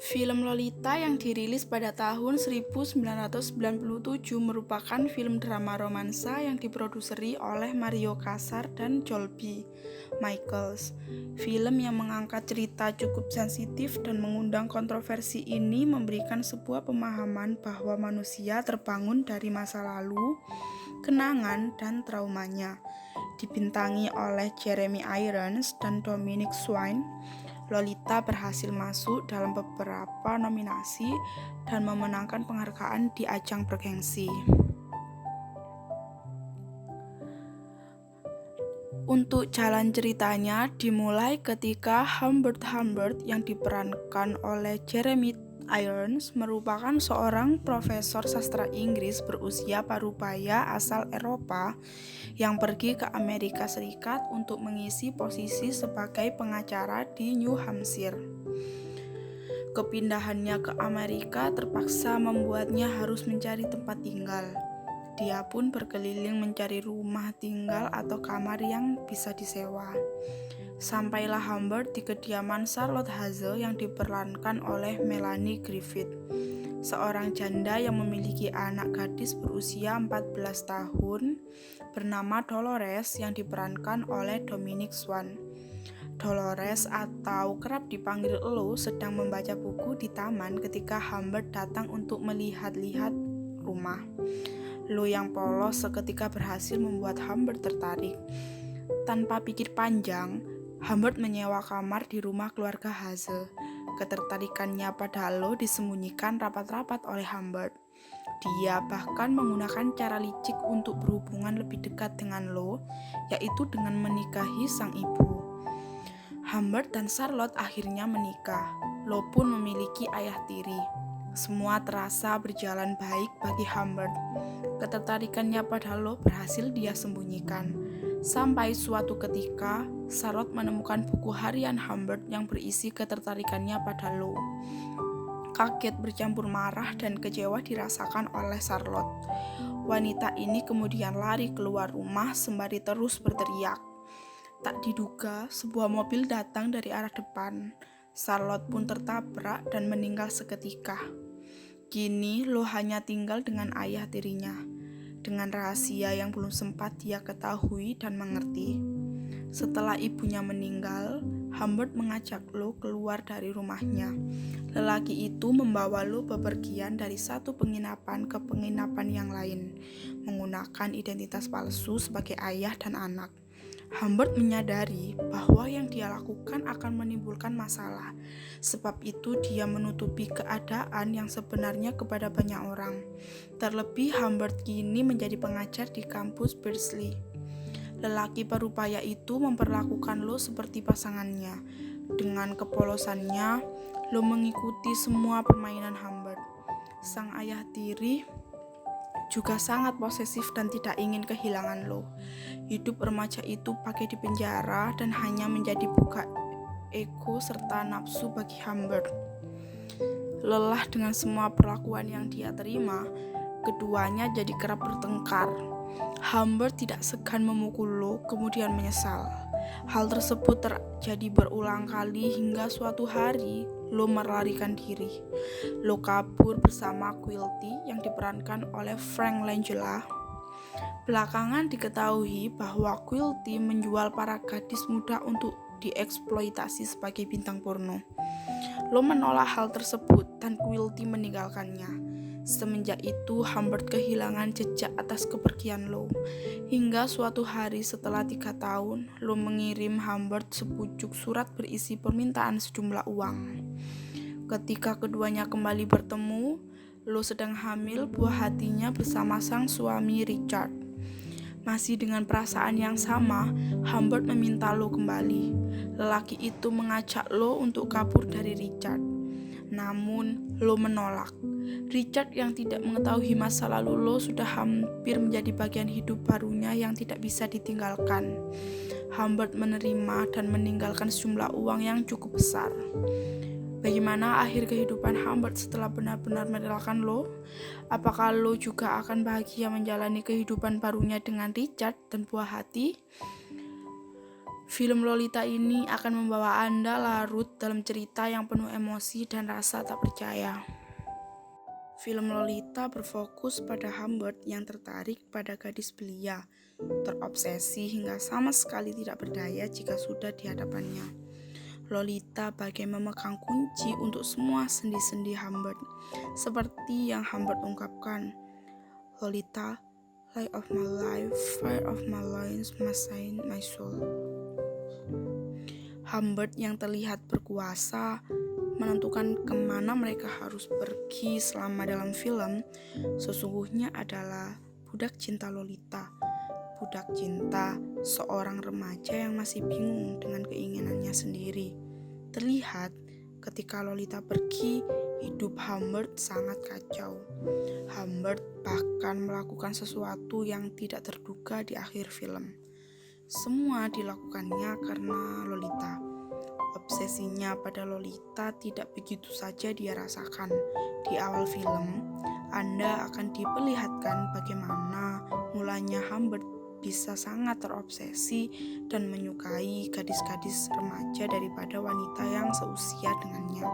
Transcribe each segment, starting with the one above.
Film Lolita yang dirilis pada tahun 1997 merupakan film drama romansa yang diproduseri oleh Mario Casar dan Colby Michaels. Film yang mengangkat cerita cukup sensitif dan mengundang kontroversi ini memberikan sebuah pemahaman bahwa manusia terbangun dari masa lalu, kenangan, dan traumanya. Dibintangi oleh Jeremy Irons dan Dominic Swain, Lolita berhasil masuk dalam beberapa nominasi dan memenangkan penghargaan di ajang bergengsi. Untuk jalan ceritanya dimulai ketika Humbert yang diperankan oleh Jeremy Irons merupakan seorang profesor sastra Inggris berusia parubaya asal Eropa yang pergi ke Amerika Serikat untuk mengisi posisi sebagai pengacara di New Hampshire. Kepindahannya ke Amerika terpaksa membuatnya harus mencari tempat tinggal. Dia pun berkeliling mencari rumah tinggal atau kamar yang bisa disewa. Sampailah Humbert di kediaman Charlotte Hazel yang diperankan oleh Melanie Griffith, seorang janda yang memiliki anak gadis berusia 14 tahun bernama Dolores yang diperankan oleh Dominic Swain. Dolores atau kerap dipanggil Lo sedang membaca buku di taman ketika Humbert datang untuk melihat-lihat rumah. Lo yang polos seketika berhasil membuat Humbert tertarik. Tanpa pikir panjang, Humbert menyewa kamar di rumah keluarga Hazel. Ketertarikannya pada Lo disembunyikan rapat-rapat oleh Humbert. Dia bahkan menggunakan cara licik untuk berhubungan lebih dekat dengan Lo, yaitu dengan menikahi sang ibu. Humbert dan Charlotte akhirnya menikah. Lo pun memiliki ayah tiri. Semua terasa berjalan baik bagi Humbert. Ketertarikannya pada Lo berhasil dia sembunyikan. Sampai suatu ketika, Charlotte menemukan buku harian Humbert yang berisi ketertarikannya pada Lo. Kaget bercampur marah dan kecewa dirasakan oleh Charlotte. Wanita ini kemudian lari keluar rumah sembari terus berteriak. Tak diduga, sebuah mobil datang dari arah depan. Charlotte pun tertabrak dan meninggal seketika. Kini Lo hanya tinggal dengan ayah tirinya, dengan rahasia yang belum sempat dia ketahui dan mengerti. Setelah ibunya meninggal, Humbert mengajak Lo keluar dari rumahnya. Lelaki itu membawa Lo bepergian dari satu penginapan ke penginapan yang lain, menggunakan identitas palsu sebagai ayah dan anak. Humbert menyadari bahwa yang dia lakukan akan menimbulkan masalah. Sebab itu dia menutupi keadaan yang sebenarnya kepada banyak orang. Terlebih Humbert kini menjadi pengajar di kampus Berkeley. Lelaki parubaya itu memperlakukan Lo seperti pasangannya. Dengan kepolosannya, Lo mengikuti semua permainan Humbert. Sang ayah tiri juga sangat posesif dan tidak ingin kehilangan Lo. Hidup remaja itu pakai di penjara dan hanya menjadi buka ego serta nafsu bagi Humbert. Lelah dengan semua perlakuan yang dia terima, keduanya jadi kerap bertengkar. Humbert tidak segan memukul Lo, kemudian menyesal. Hal tersebut terjadi berulang kali hingga suatu hari Lo melarikan diri. Lo kabur bersama Quilty yang diperankan oleh Frank Langella. Belakangan diketahui bahwa Quilty menjual para gadis muda untuk dieksploitasi sebagai bintang porno. Lo menolak hal tersebut dan Quilty meninggalkannya. Semenjak itu Humbert kehilangan jejak atas kepergian Lo. Hingga suatu hari setelah 3 tahun, Lo mengirim Humbert sepucuk surat berisi permintaan sejumlah uang. Ketika keduanya kembali bertemu, Lo sedang hamil buah hatinya bersama sang suami Richard. Masih dengan perasaan yang sama, Humbert meminta Lo kembali. Lelaki itu mengajak Lo untuk kabur dari Richard. Namun, Lo menolak. Richard yang tidak mengetahui masa lalu Lo sudah hampir menjadi bagian hidup barunya yang tidak bisa ditinggalkan. Humbert menerima dan meninggalkan sejumlah uang yang cukup besar. Bagaimana akhir kehidupan Humbert setelah benar-benar merelakan Lo? Apakah Lo juga akan bahagia menjalani kehidupan barunya dengan Richard dan buah hati? Film Lolita ini akan membawa Anda larut dalam cerita yang penuh emosi dan rasa tak percaya. Film Lolita berfokus pada Humbert yang tertarik pada gadis belia, terobsesi hingga sama sekali tidak berdaya jika sudah di hadapannya. Lolita bagai memegang kunci untuk semua sendi-sendi Humbert, seperti yang Humbert ungkapkan. Lolita, light of my life, fire of my loins, masain my soul. Humbert yang terlihat berkuasa menentukan kemana mereka harus pergi selama dalam film, sesungguhnya adalah budak cinta Lolita. Budak cinta seorang remaja yang masih bingung dengan keinginannya sendiri. Terlihat ketika Lolita pergi, hidup Humbert sangat kacau. Humbert bahkan melakukan sesuatu yang tidak terduga di akhir film. Semua dilakukannya karena Lolita. Obsesinya pada Lolita tidak begitu saja dia rasakan. Di awal film, Anda akan diperlihatkan bagaimana mulanya Humbert bisa sangat terobsesi dan menyukai gadis-gadis remaja daripada wanita yang seusia dengannya.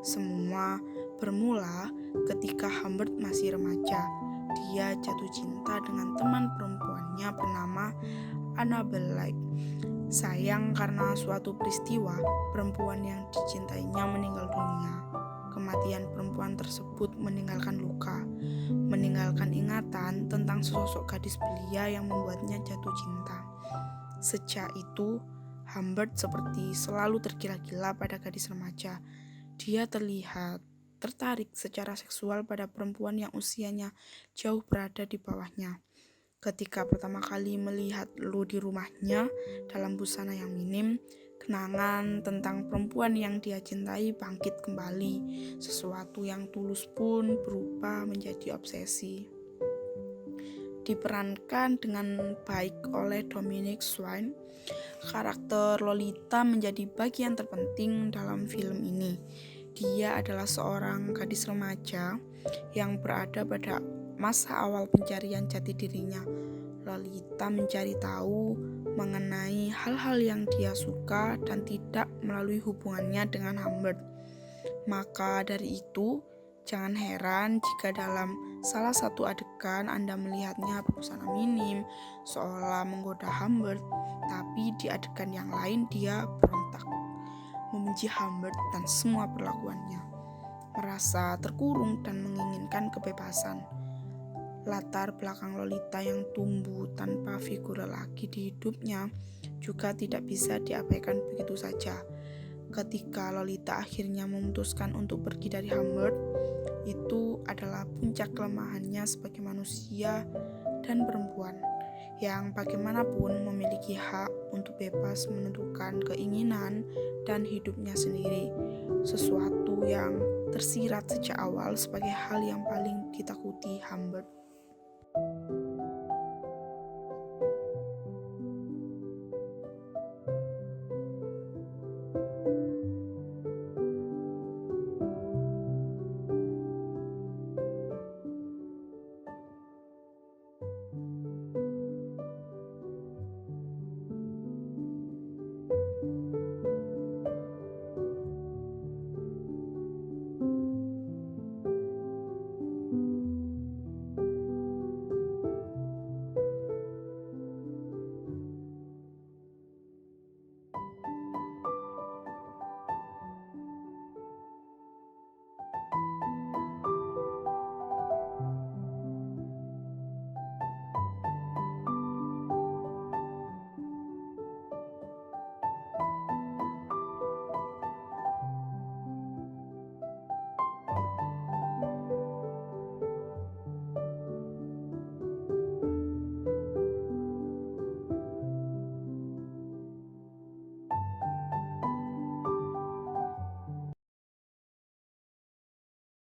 Semua bermula ketika Humbert masih remaja. Dia jatuh cinta dengan teman perempuannya bernama Annabelle. Sayang karena suatu peristiwa, perempuan yang dicintainya meninggal dunia. Kematian perempuan tersebut meninggalkan luka, meninggalkan ingatan tentang sosok gadis belia yang membuatnya jatuh cinta. Sejak itu, Humbert seperti selalu tergila-gila pada gadis remaja. Dia terlihat tertarik secara seksual pada perempuan yang usianya jauh berada di bawahnya. Ketika pertama kali melihat Lu di rumahnya dalam busana yang minim, kenangan tentang perempuan yang dia cintai bangkit kembali. Sesuatu yang tulus pun berubah menjadi obsesi. Diperankan dengan baik oleh Dominic Swain, karakter Lolita menjadi bagian terpenting dalam film ini. Dia adalah seorang gadis remaja yang berada pada masa awal pencarian jati dirinya. Lolita mencari tahu mengenai hal-hal yang dia suka dan tidak melalui hubungannya dengan Humbert. Maka dari itu, jangan heran jika dalam salah satu adegan Anda melihatnya berbusana minim, seolah menggoda Humbert, tapi di adegan yang lain dia berontak, membenci Humbert dan semua perlakuannya, merasa terkurung dan menginginkan kebebasan. Latar belakang Lolita yang tumbuh tanpa figur lelaki di hidupnya juga tidak bisa diabaikan begitu saja. Ketika Lolita akhirnya memutuskan untuk pergi dari Humbert, itu adalah puncak kelemahannya sebagai manusia dan perempuan yang bagaimanapun memiliki hak untuk bebas menentukan keinginan dan hidupnya sendiri, sesuatu yang tersirat sejak awal sebagai hal yang paling ditakuti Humbert.